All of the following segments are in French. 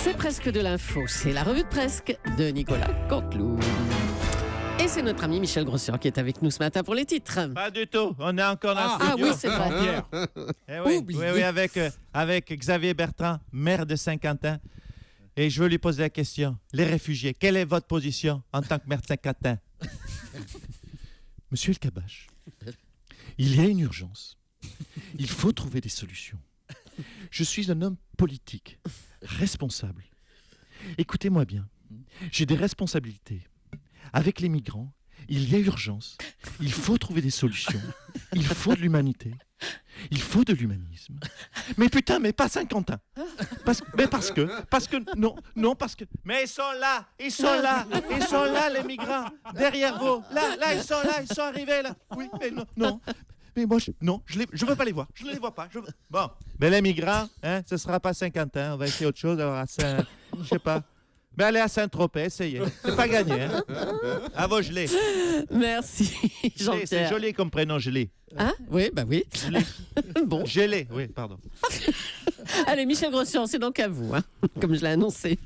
C'est presque de l'info, c'est la revue de presque de Nicolas Canteloup. Et c'est notre ami Michel Grossian qui est avec nous ce matin pour les titres. Pas du tout, on est encore dans le Ah studio. oui, c'est vrai. Eh oui, Oublié. oui, avec Xavier Bertrand, maire de Saint-Quentin. Et je veux lui poser la question. Les réfugiés, quelle est votre position en tant que maire de Saint-Quentin? Monsieur El Kabbach, il y a une urgence. Il faut trouver des solutions. Je suis un homme politique, responsable. Écoutez-moi bien, j'ai des responsabilités. Avec les migrants, il y a urgence. Il faut trouver des solutions. Il faut de l'humanité. Il faut de l'humanisme. Mais putain, mais pas Saint-Quentin. Parce que... Mais ils sont là, les migrants, derrière vous. Là, ils sont arrivés là. Oui, mais non. Mais moi, je veux pas les voir. Je ne les vois pas. Bon, mais les migrants, ce sera pas Saint-Quentin, on va essayer autre chose, alors à Saint... Je sais pas. Mais allez à Saint-Tropez, essayez. C'est pas gagné, hein. À vos gelés. Merci Jean-Pierre. C'est joli comme prénom, gelé. Hein? Oui, bah oui. Bon. Gelé, oui, pardon. Allez, Michel Grossian, c'est donc à vous, hein, comme je l'ai annoncé.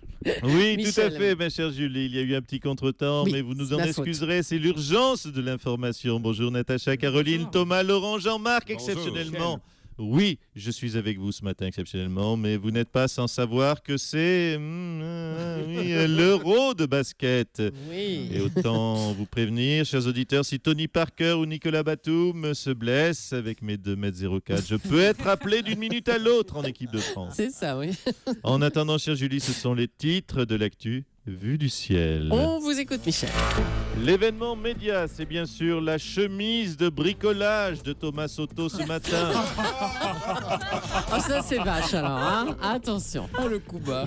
Oui, Michel. tout à fait, ma chère Julie. Il y a eu un petit contretemps, Oui, mais vous nous c'est en ma faute. excuserez. C'est l'urgence de l'information. Bonjour Natacha, Caroline, Thomas, Laurent, Jean-Marc, exceptionnellement. Oui, je suis avec vous ce matin exceptionnellement, mais vous n'êtes pas sans savoir que c'est l'Euro de basket. Oui. Et autant vous prévenir, chers auditeurs, si Tony Parker ou Nicolas Batum se blessent avec mes 2,04 m, je peux être appelé d'une minute à l'autre en équipe de France. C'est ça, oui. En attendant, chère Julie, ce sont les titres de l'actu vue du ciel. On vous écoute, Michel. L'événement média, c'est bien sûr la chemise de bricolage de Thomas Soto ce matin. Oh, ça, c'est vache, alors, hein. Attention. Oh le coup bas.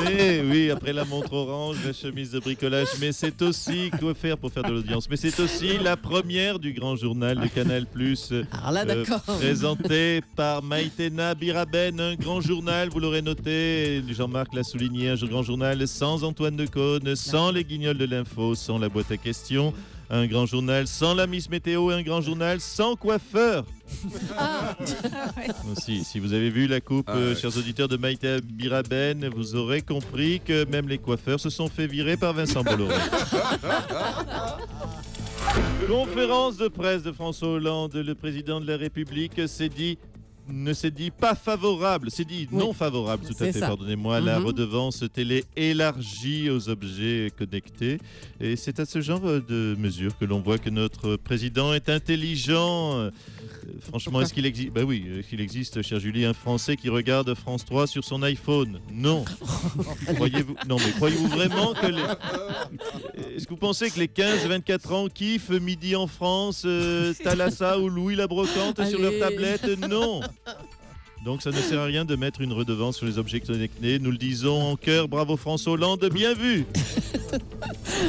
Mais oui, après la montre orange, la chemise de bricolage, mais c'est aussi, quoi faire pour faire de l'audience, mais c'est aussi la première du grand journal de Canal+, Alors là, d'accord. présenté par Maïtena Biraben, un grand journal, vous l'aurez noté, Jean-Marc l'a souligné, un grand journal sans Antoine Decaune, sans les guignols de l'info, sans la boîte à questions, un grand journal sans la Miss Météo, un grand journal sans coiffeur. Aussi, si vous avez vu la coupe, chers auditeurs de Maïtena Biraben, vous aurez compris que même les coiffeurs se sont fait virer par Vincent Bolloré. Conférence de presse de François Hollande, le président de la République ne s'est dit pas favorable, s'est dit non favorable, tout à C'est fait, ça. pardonnez-moi, à la redevance télé élargie aux objets connectés. Et c'est à ce genre de mesures que l'on voit que notre président est intelligent. Franchement, est-ce qu'il existe... Ben oui, est-ce qu'il existe, chère Julie, un Français qui regarde France 3 sur son iPhone? Non. Croyez-vous... Non, mais croyez-vous vraiment que les... Est-ce que vous pensez que les 15-24 ans kiffent Midi en France, Thalassa ou Louis la Brocante sur leur Allez. tablette? Non. Donc ça ne sert à rien de mettre une redevance sur les objets connectés. Nous le disons en chœur, bravo François Hollande, bien vu.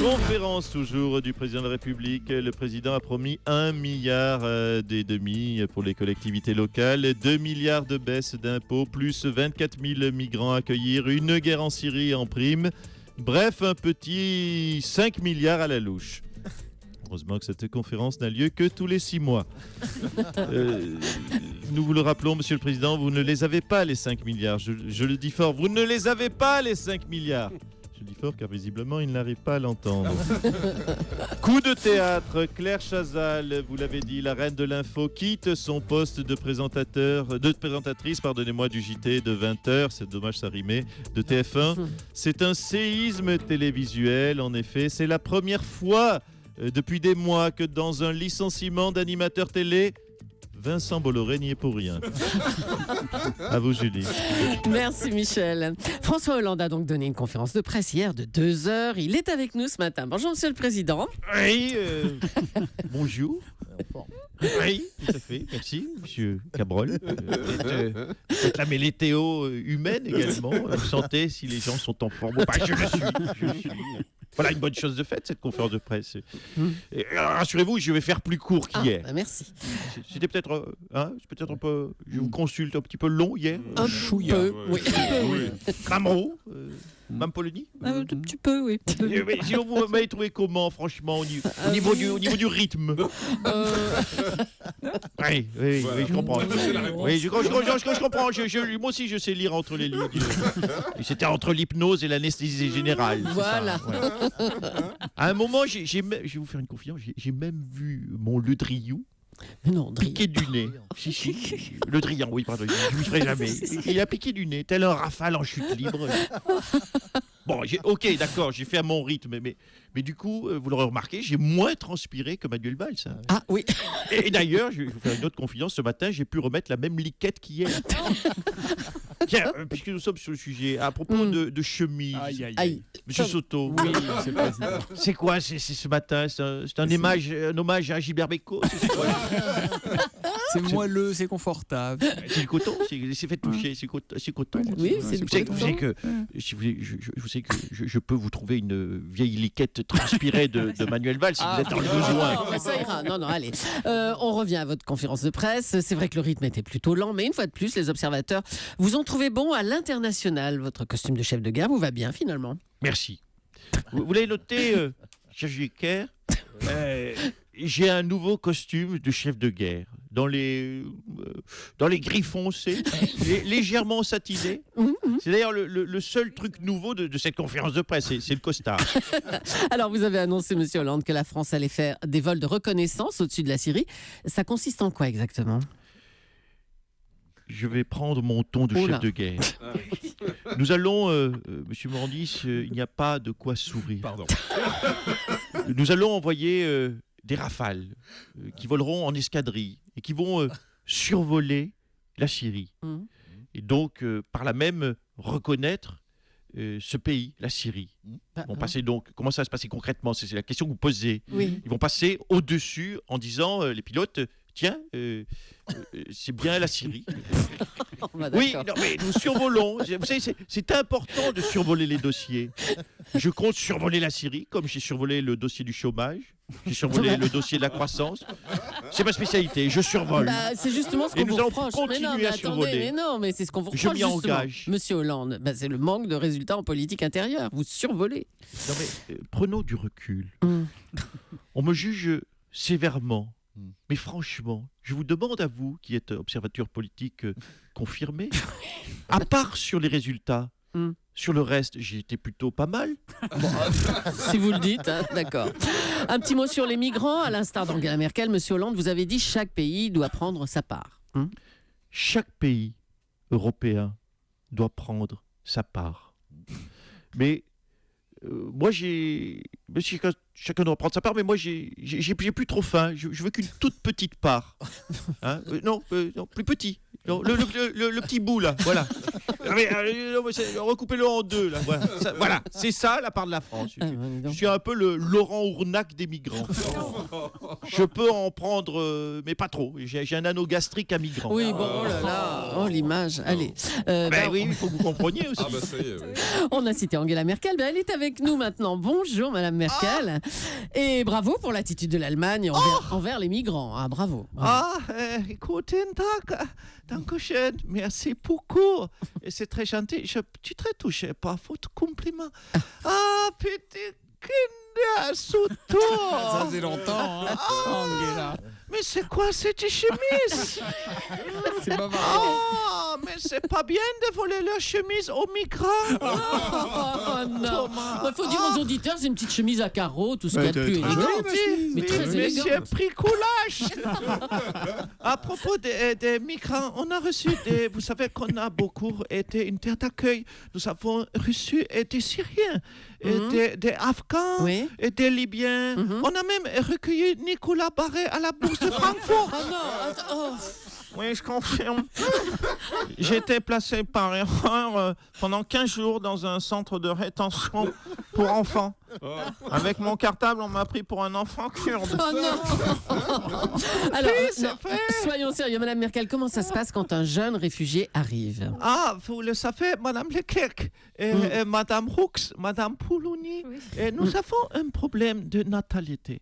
Conférence toujours du président de la République. Le président a promis 1 milliard des demi pour les collectivités locales, 2 milliards de baisse d'impôts, plus 24 000 migrants à accueillir, une guerre en Syrie en prime. Bref, un petit 5 milliards à la louche. Heureusement que cette conférence n'a lieu que tous les 6 mois. Nous vous le rappelons, Monsieur le Président, vous ne les avez pas, les 5 milliards. Je le dis fort, vous ne les avez pas, les 5 milliards. Je le dis fort car visiblement, il n'arrive pas à l'entendre. Coup de théâtre, Claire Chazal, vous l'avez dit, la reine de l'info, quitte son poste de présentatrice, pardonnez-moi, du JT de 20h, c'est dommage ça rimait, de TF1. C'est un séisme télévisuel, en effet. C'est la première fois depuis des mois que dans un licenciement d'animateur télé, Vincent Bolloré n'y est pour rien. À vous, Julie. Merci Michel. François Hollande a donc donné une conférence de presse hier de 2 heures. Il est avec nous ce matin. Bonjour Monsieur le Président. Oui, bonjour. Oui, tout à fait. Merci, Monsieur Cabrol. Réclamer les théos humaines également. Santé, si les gens sont en forme. Bah, je le suis. Voilà une bonne chose de faite, cette conférence de presse. Et, rassurez-vous, je vais faire plus court qu'hier. Bah merci. C'était peut-être un peu... Je vous consulte un petit peu long hier. Un peu, oui. Un mot. Mme Polony? Tu peux, oui. Mais sinon, vous m'avez trouvé comment, franchement, au niveau du rythme? Oui, je comprends. Oui, je comprends. Moi aussi, je sais lire entre les lignes. C'était entre l'hypnose et l'anesthésie générale. Voilà. Ça, ouais. À un moment, je vais vous faire une confidence, j'ai même vu mon Le Driou Mais non, piquer du nez. Si. Le Drian, oui, pardon, je ne lui ferai jamais. Il a piqué du nez, tel un rafale en chute libre. Bon, ok, d'accord, j'ai fait à mon rythme, mais du coup, vous l'aurez remarqué, j'ai moins transpiré que Manuel Valls. Hein. Ah oui. Et d'ailleurs, je vais vous faire une autre confidence, ce matin, j'ai pu remettre la même liquette qu'hier. Tiens, puisque nous sommes sur le sujet, à propos de chemise, Aïe. Monsieur Soto, Oui, monsieur le président. c'est quoi c'est ce matin? C'est un hommage à Gilbert Bécaud? C'est quoi? C'est moelleux, c'est confortable. C'est le coton, c'est fait toucher, c'est coton. Oui, c'est Vous du savez, coton. vous savez que, si vous voulez, je sais que je peux vous trouver une vieille liquette transpirée de Manuel Valls si vous êtes dans le besoin. Non, mais ça ira. Non, allez. On revient à votre conférence de presse. C'est vrai que le rythme était plutôt lent, mais une fois de plus, les observateurs vous ont trouvé bon à l'international. Votre costume de chef de guerre vous va bien, finalement. Merci. Vous l'avez noté, chef Jecker, j'ai un nouveau costume de chef de guerre. Dans les gris foncés, légèrement satiné. C'est d'ailleurs le seul truc nouveau de cette conférence de presse, c'est le costard. Alors, vous avez annoncé, Monsieur Hollande, que la France allait faire des vols de reconnaissance au-dessus de la Syrie. Ça consiste en quoi exactement? Je vais prendre mon ton de chef de guerre. Nous allons, Monsieur Morandis, il n'y a pas de quoi sourire. Pardon. Nous allons envoyer des rafales qui voleront en escadrille et qui vont survoler la Syrie. Et donc, par là même, reconnaître ce pays, la Syrie. Ils vont passer donc, comment ça va se passer concrètement? C'est la question que vous posez. Oui. Ils vont passer au-dessus en disant, les pilotes, tiens, c'est bien la Syrie. Oui, non, mais nous survolons. Vous savez, c'est important de survoler les dossiers. Je compte survoler la Syrie, comme j'ai survolé le dossier du chômage. J'ai survolé le dossier de la croissance. C'est ma spécialité, je survole. C'est justement ce Et qu'on nous vous allons reproche. continuer mais à attendez, survoler. mais non, mais c'est ce qu'on vous Je reproche m'y justement. engage. Monsieur Hollande, c'est le manque de résultats en politique intérieure. Vous survolez. Non, mais prenons du recul. On me juge sévèrement. Mais franchement, je vous demande à vous, qui êtes observateur politique confirmé, à part sur les résultats, sur le reste, j'ai été plutôt pas mal. Si vous le dites, hein, d'accord. Un petit mot sur les migrants. À l'instar d'Angela Merkel, Monsieur Hollande, vous avez dit chaque pays doit prendre sa part. Chaque pays européen doit prendre sa part. Mais moi, chacun doit prendre sa part, mais moi, j'ai plus trop faim. Je veux qu'une toute petite part. Hein non, plus petit. Non, le petit bout, là, voilà. Recoupez-le en deux, là. Voilà, c'est ça, la part de la France. Je suis un peu le Laurent Ournac des migrants. Je peux en prendre, mais pas trop. J'ai un anneau gastrique à migrant. Oui, bon, oh là là, oh l'image. Allez. Oui, il faut que vous compreniez aussi. Ça y est, oui. On a cité Angela Merkel, elle est avec nous maintenant. Bonjour Madame Merkel. Et bravo pour l'attitude de l'Allemagne envers les migrants. Ah, bravo. Guten Tag, Dankeschön, merci beaucoup. Et c'est très gentil. Je suis très touché par votre compliment. Petit Kinder Soto. Ça faisait longtemps, hein, Angela. Mais c'est quoi cette chemise? C'est pas marrant. Mais c'est pas bien de voler leur chemise aux migrants. Oh non. Thomas. Il faut dire aux auditeurs, c'est une petite chemise à carreaux, tout ce qu'il y a de plus élégant. Mais très élégant. Monsieur Pricoulage. À propos des migrants, on a reçu vous savez qu'on a beaucoup été une terre d'accueil. Nous avons reçu des Syriens, des Afghans, et des Libyens. On a même recueilli Nicolas Barré à la bourse de Francfort. Oh non, attends. Oui, je confirme. J'ai été placé par erreur pendant 15 jours dans un centre de rétention pour enfants. Avec mon cartable, on m'a pris pour un enfant kurde. Oh non. Alors, soyons sérieux, Madame Merkel, comment ça se passe quand un jeune réfugié arrive? Vous le savez, Madame Leclerc, et Madame Roux, Madame Poulouni, nous avons un problème de natalité.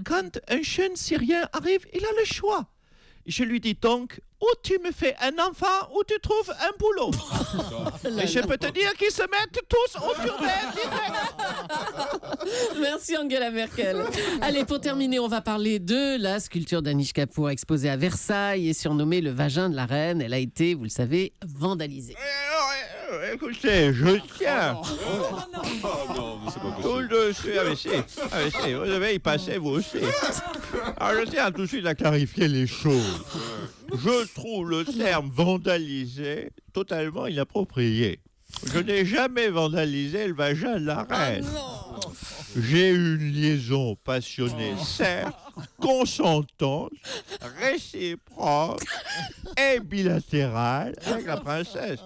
Quand un jeune Syrien arrive, il a le choix. Je lui dis donc, ou tu me fais un enfant ou tu trouves un boulot. Et je peux te dire qu'ils se mettent tous autour d'elle direct. Merci Angela Merkel. Allez, pour terminer, on va parler de la sculpture d'Anish Kapoor exposée à Versailles et surnommée le vagin de la reine. Elle a été, vous le savez, vandalisée. Écoutez, je tiens Non, mais c'est pas tout le dossier avec vous devez y passer vous aussi. Alors je tiens tout de suite à clarifier les choses. Je trouve le terme vandaliser totalement inapproprié. Je n'ai jamais vandalisé le vagin de la reine. J'ai eu une liaison passionnée, certes, consentante, réciproque et bilatérale avec la princesse.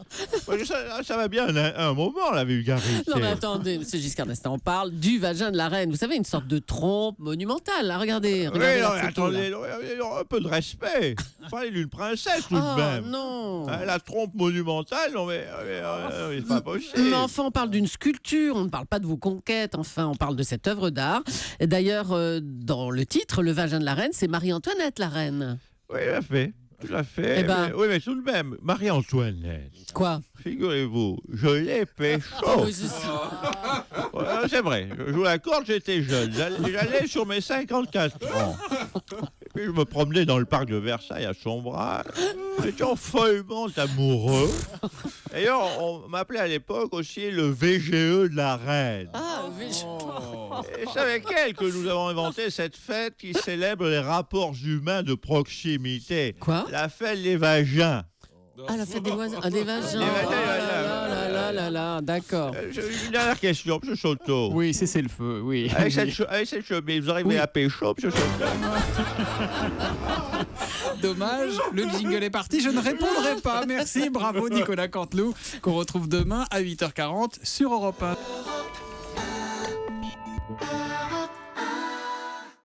Ça va bien un moment, la vulgarité. Non mais attendez, M. Giscard d'Estaing, on parle du vagin de la reine. Vous savez, une sorte de trompe monumentale. Là, regardez Oui, la non, photo, attendez, là. un peu de respect. Vous parlez d'une princesse tout de Oh même. non. La trompe monumentale, non mais c'est pas possible. Mais enfin, on parle d'une sculpture, on ne parle pas de vos conquêtes, enfin, on parle de cette œuvre d'art. Et d'ailleurs, dans le titre, le vagin de la reine, c'est Marie-Antoinette la reine. Oui, tout à fait. Eh ben. Oui, mais tout de même, Marie-Antoinette, Quoi? figurez-vous, je l'ai pécho. Oui, je sais. Ouais, c'est vrai, je jouais à corde, j'étais jeune. J'allais sur mes 54 ans. Et puis je me promenais dans le parc de Versailles à Sombrage. J'étais follement amoureux. D'ailleurs, on m'appelait à l'époque aussi le VGE de la reine. Ah, Et c'est avec elle que nous avons inventé cette fête qui célèbre les rapports humains de proximité. Quoi? La fête des vagins. Ah, la fête des voisins, des vagins. Des vagins, Oh là là là là, d'accord. J'ai une dernière question, M. Soto. Oui, c'est le feu, oui. Avec cette chemise, vous arrivez Oui. à pécho, M. Soto? Dommage, le jingle est parti, je ne répondrai pas. Merci, bravo Nicolas Canteloup, qu'on retrouve demain à 8h40 sur Europe 1.